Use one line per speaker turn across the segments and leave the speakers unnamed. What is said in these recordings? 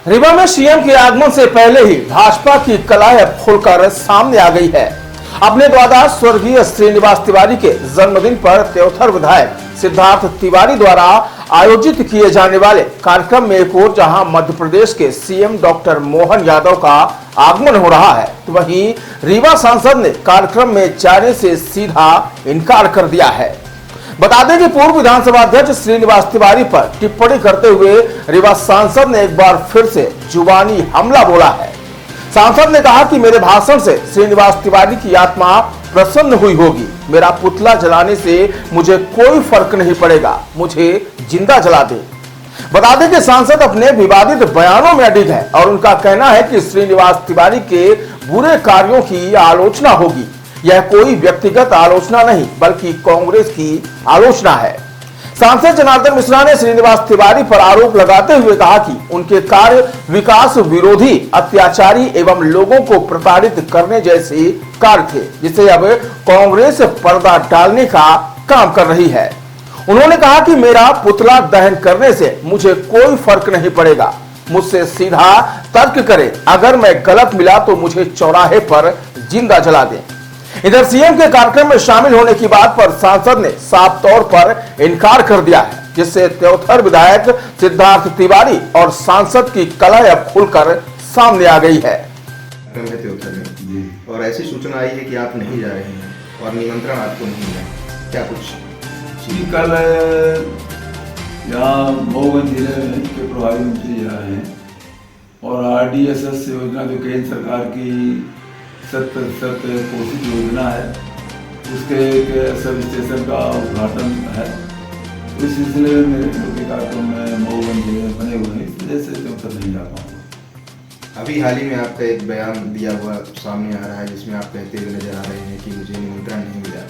रीवा में सीएम के आगमन से पहले ही भाजपा की कलाई खुलकर सामने आ गई है। अपने द्वारा स्वर्गीय श्रीनिवास तिवारी के जन्मदिन पर त्योथर विधायक सिद्धार्थ तिवारी द्वारा आयोजित किए जाने वाले कार्यक्रम में एक ओर जहां मध्य प्रदेश के सीएम डॉक्टर मोहन यादव का आगमन हो रहा है, तो वहीं रीवा सांसद ने कार्यक्रम में जाने से सीधा इनकार कर दिया है। बता दें कि पूर्व विधानसभा अध्यक्ष श्रीनिवास तिवारी पर टिप्पणी करते हुए रीवा सांसद ने एक बार फिर से जुबानी हमला बोला है। सांसद ने कहा कि मेरे भाषण से श्रीनिवास तिवारी की आत्मा प्रसन्न हुई होगी। मेरा पुतला जलाने से मुझे कोई फर्क नहीं पड़ेगा, मुझे जिंदा जला दे। बता दें कि सांसद अपने विवादित बयानों में अडिग है और उनका कहना है कि श्रीनिवास तिवारी के बुरे कार्यों की आलोचना होगी। यह कोई व्यक्तिगत आलोचना नहीं बल्कि कांग्रेस की आलोचना है। सांसद जनार्दन मिश्रा ने श्रीनिवास तिवारी पर आरोप लगाते हुए कहा कि उनके कार्य विकास विरोधी, अत्याचारी एवं लोगों को प्रताड़ित करने जैसे कार्य थे, जिसे अब कांग्रेस पर्दा डालने का काम कर रही है। उन्होंने कहा कि मेरा पुतला दहन करने से मुझे कोई फर्क नहीं पड़ेगा, मुझसे सीधा तर्क करें, अगर मैं गलत मिला तो मुझे चौराहे पर जिंदा जला दें। इधर सीएम के कार्यक्रम में शामिल होने की बात पर सांसद ने साफ तौर पर इनकार कर दिया है, जिससे त्योथर विधायक सिद्धार्थ तिवारी और सांसद की कलह अब खुलकर सामने आ गई है।
त्योथर में और ऐसी सूचना आई है कि आप नहीं जा रहे हैं और निमंत्रण आपको नहीं मिला, क्या कुछ?
कल यहाँ मऊगंज जिले में के प्रभारी मंत्री जा रहे हैं और RDSS योजना जो केंद्र सरकार की 100% पोषित योजना है, उसके एक सब स्टेशन का उद्घाटन है। इस सिलसिले में मेरे छोटे कार्यक्रम में मऊगंज जिले में बने हुए हैं, इस वजह से त्योथर नहीं जा पाऊंगा।
अभी हाल ही में आपका एक बयान दिया हुआ सामने आ रहा है जिसमें आप कहते हुए नजर आ रहे हैं कि मुझे निमंत्रण नहीं मिला,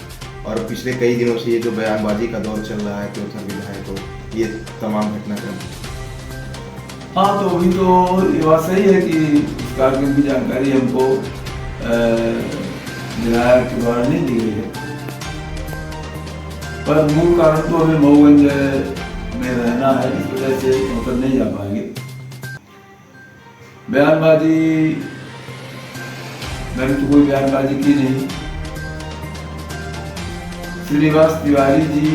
और पिछले कई दिनों से ये जो बयानबाजी का दौर चल रहा है त्योथर विधायक को, ये तमाम घटनाक्रम।
हाँ, तो अभी तो ये बात सही है कि इस कार्यक्रम की जानकारी हमको विधायक के द्वारा नहीं दी गई है, पर मूल कारण तो हमें मऊगंज में रहना है, इस वजह से त्योथर नहीं जा पाएंगे। बयानबाजी, मैंने तो कोई बयानबाजी की नहीं। श्रीनिवास तिवारी जी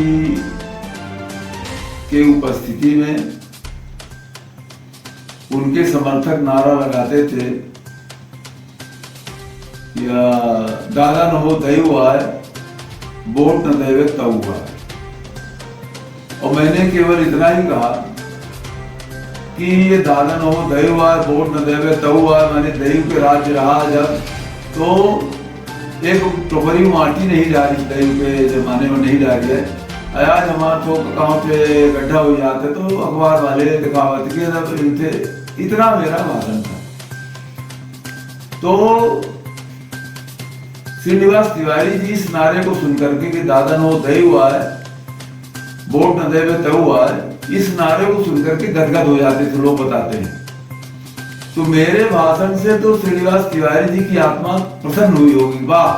के उपस्थिति में उनके समर्थक नारा लगाते थे, या दादा न हो दई हुआ है, वोट न देवे तब हुआ। और मैंने केवल इतना ही कहा कि ये दादा न हो दई हुआ है, वोट न देवे तब हुआ। मैंने दई के राज्य रहा जब, तो एक टोकरी माटी नहीं डाली, दई के जमाने में नहीं डाली है। आज हमारे तो कहाँ पे गड्ढा हो जाते तो अखबार वाले दिखावत के इतना मेरा भाषण था। तो श्रीनिवास तिवारी जी इस नारे को सुनकर के कि दादा नो दई हुआ है, वोट न देवे तय हुआ है, इस नारे को सुनकर के गदगद हो जाते थे, लोग बताते हैं। तो मेरे भाषण से तो श्रीनिवास तिवारी जी की आत्मा प्रसन्न हुई होगी, वाह,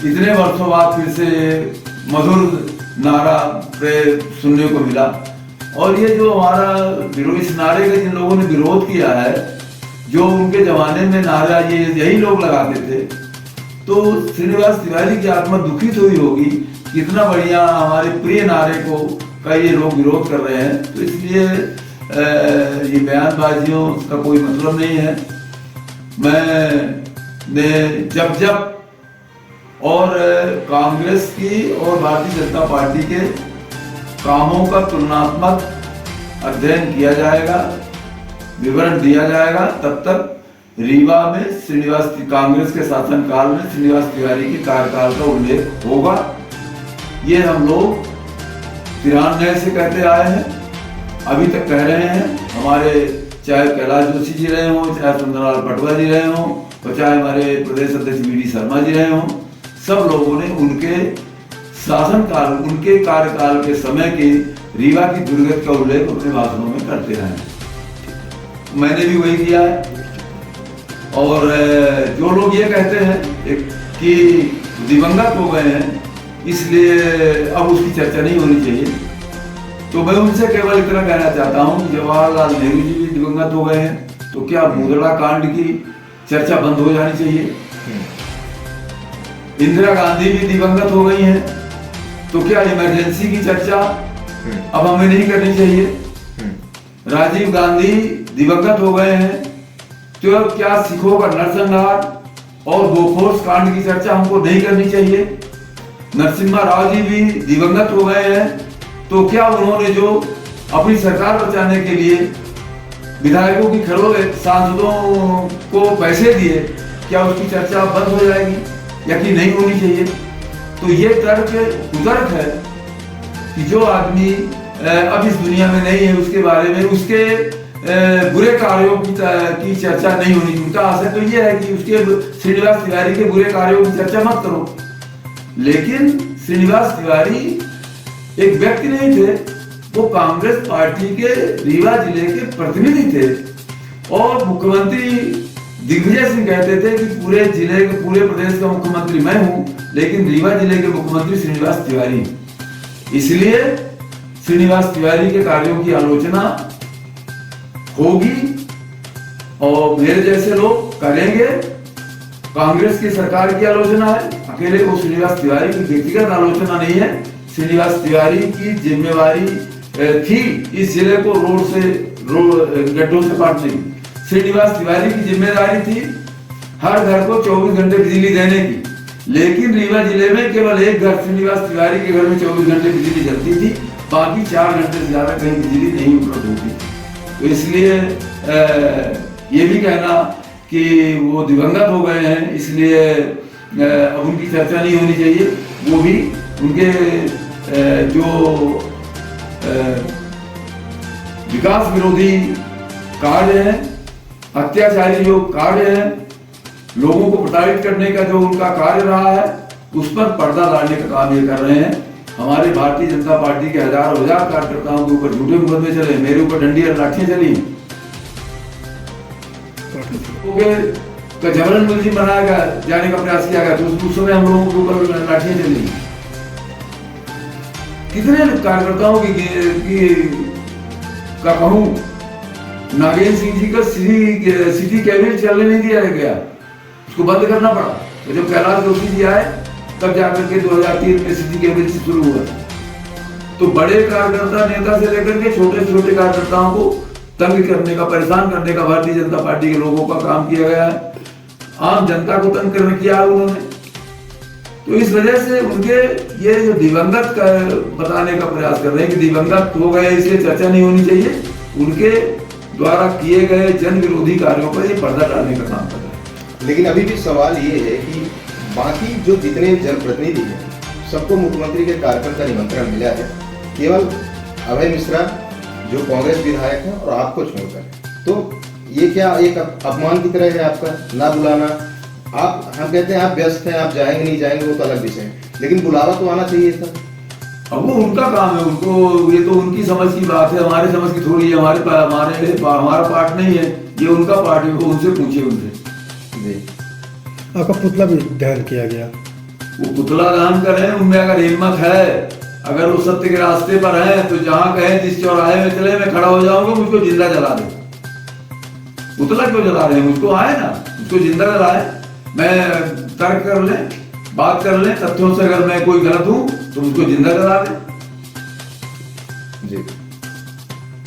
इतने वर्षों बाद फिर से मधुर नारा सुनने को मिला। और ये जो हमारा विरोध, इस नारे का जिन लोगों ने विरोध किया है, जो उनके जमाने में नारा यही लोग लगाते थे, तो श्रीनिवास तिवारी की आत्मा दुखित हुई होगी, कितना बढ़िया हमारे प्रिय नारे को का ये लोग विरोध कर रहे हैं। तो इसलिए ये बयानबाजियों का कोई मतलब नहीं है। मैंने जब और कांग्रेस की और भारतीय जनता पार्टी के कामों का तुलनात्मक अध्ययन किया जाएगा, विवरण दिया जाएगा, तब तक रीवा में कांग्रेस के शासनकाल में श्रीनिवास तिवारी के कार्यकाल का उल्लेख होगा। ये हम लोग 93 से कहते आए हैं, अभी तक कह रहे हैं। हमारे चाहे कैलाश जोशी जी रहे हों, चाहे सुंदरलाल पटवा जी रहे हों, और चाहे हमारे प्रदेश अध्यक्ष VD शर्मा जी रहे हों, सब लोगों ने उनके शासनकाल, उनके कार्यकाल के समय की रीवा की दुर्गति का उल्लेख अपने भाषणों में करते रहे। मैंने भी वही किया है। और जो लोग ये कहते हैं कि दिवंगत हो गए हैं, इसलिए अब उसकी चर्चा नहीं होनी चाहिए, तो मैं उनसे केवल इतना कहना चाहता हूँ, जवाहरलाल नेहरू जी भी दिवंगत हो गए हैं, तो क्या मुद्रा कांड की चर्चा बंद हो जानी चाहिए? इंदिरा गांधी भी दिवंगत हो गई हैं, तो क्या इमरजेंसी की चर्चा अब हमें नहीं करनी चाहिए? राजीव गांधी दिवंगत हो गए हैं, तो क्या सिखों का नरसंहार और बोफोर्स कांड की चर्चा हमको नहीं करनी चाहिए? नरसिम्हा राव जी भी दिवंगत हो गए हैं, तो क्या उन्होंने जो अपनी सरकार बचाने के लिए विधायकों की खरों सांसदों को पैसे दिए, क्या उसकी चर्चा बंद हो जाएगी या कि नहीं होनी चाहिए? तो ये कुतर्क है कि जो आदमी अब इस दुनिया में नहीं है, उसके बारे में उसके बुरे कार्यों की चर्चा नहीं होनी। उनका आशय तो ये है कि उसके श्रीनिवास तिवारी के बुरे कार्यों की चर्चा मत करो। लेकिन श्रीनिवास तिवारी एक व्यक्ति नहीं थे, वो कांग्रेस पार्टी के रीवा जिले के प्रतिनिधि थे और मुख्यमंत्री दिग्विजय सिंह कहते थे कि पूरे प्रदेश का मुख्यमंत्री मैं हूं, लेकिन रीवा जिले के मुख्यमंत्री श्रीनिवास तिवारी। इसलिए श्रीनिवास तिवारी के कार्यों की आलोचना होगी और मेरे जैसे लोग करेंगे। कांग्रेस की सरकार की आलोचना है, अकेले वो श्रीनिवास तिवारी की व्यक्तिगत आलोचना नहीं है। श्रीनिवास तिवारी की जिम्मेवारी थी इस जिले को गड्ढों से काटने की। श्रीनिवास तिवारी की जिम्मेदारी थी हर घर को 24 घंटे बिजली देने की, लेकिन रीवा जिले में केवल एक घर श्रीनिवास तिवारी के घर में 24 घंटे बिजली जलती थी, बाकी 4 घंटे से ज्यादा कहीं बिजली नहीं उपलब्ध होती। तो इसलिए ये भी कहना कि वो दिवंगत हो गए हैं इसलिए अब उनकी चर्चा नहीं होनी चाहिए, वो भी उनके जो विकास विरोधी कार्य है, अत्याचारी जो कार्य है, लोगों को प्रताड़ित करने का जो उनका कार्य रहा है, उस पर पर्दा डालने का काम ये कर रहे हैं। हमारे भारतीय जनता पार्टी के हजारों कार्यकर्ताओं के ऊपर झूठे मुकदमे चले, मेरे ऊपर डंडी और लाठियां चली, जबरन मुलजिम बनाया गया, जाने का प्रयास किया गया, तो उस समय हम लोगों के ऊपर लाठियां चली। कितने कार्यकर्ताओं का कहूं, नागेंद्र सिंह जी का सिटी कैबिनेट चलने नहीं दिया गया, उसको बंद करना पड़ा। तो जब कैलाश जोशी जी आए तब जाकर के 2003 में सिटी कैबिनेट शुरू हुआ। तो बड़े कार्यकर्ता नेता से लेकर के छोटे छोटे कार्यकर्ताओं को तंग करने का, परेशान करने का भारतीय जनता पार्टी के लोगों का काम किया गया है। आम जनता को तंग करने किया उन्होंने। तो इस वजह से उनके ये जो दिवंगत बताने का प्रयास कर रहे हैं कि दिवंगत हो गए इसलिए चर्चा नहीं होनी चाहिए, उनके द्वारा किए गए जन विरोधी कार्यों पर ये पर्दा डालने का काम कर रहे हैं।
लेकिन अभी भी सवाल ये है कि बाकी जो जितने जनप्रतिनिधि हैं सबको मुख्यमंत्री के कार्यक्रम का निमंत्रण मिला है, केवल अभय मिश्रा जो कांग्रेस विधायक हैं और आपको छोड़कर। तो ये क्या एक अपमान की तरह है आपका ना बुलाना? आप हम कहते हैं आप व्यस्त हैं, आप जाएंगे नहीं जाएंगे वो तो अलग विषय है, लेकिन बुलावा तो आना चाहिए था।
अब वो उनका काम है, उनको ये तो उनकी समझ की बात है, हमारे समझ की थोड़ी है। हमारा पार्ट नहीं है, ये उनका पार्ट है, वो उनसे पूछिए उनसे।
आपका पुतला भी दहन किया गया,
वो पुतला दहन करें, उनमें अगर हिम्मत है, अगर वो सत्य के रास्ते पर है, तो जहां कहें जिस चौराहे में चले मैं खड़ा हो जाऊंगा, मुझको जिंदा जला दे। पुतला क्यों जला रहे हैं? मुझको आए ना, मुझको जिंदा जलाए, मैं तर्क कर ले, बात कर ले, तथ्यों से अगर मैं कोई गलत हूं तो मुझको जिंदा जला दे।
जी।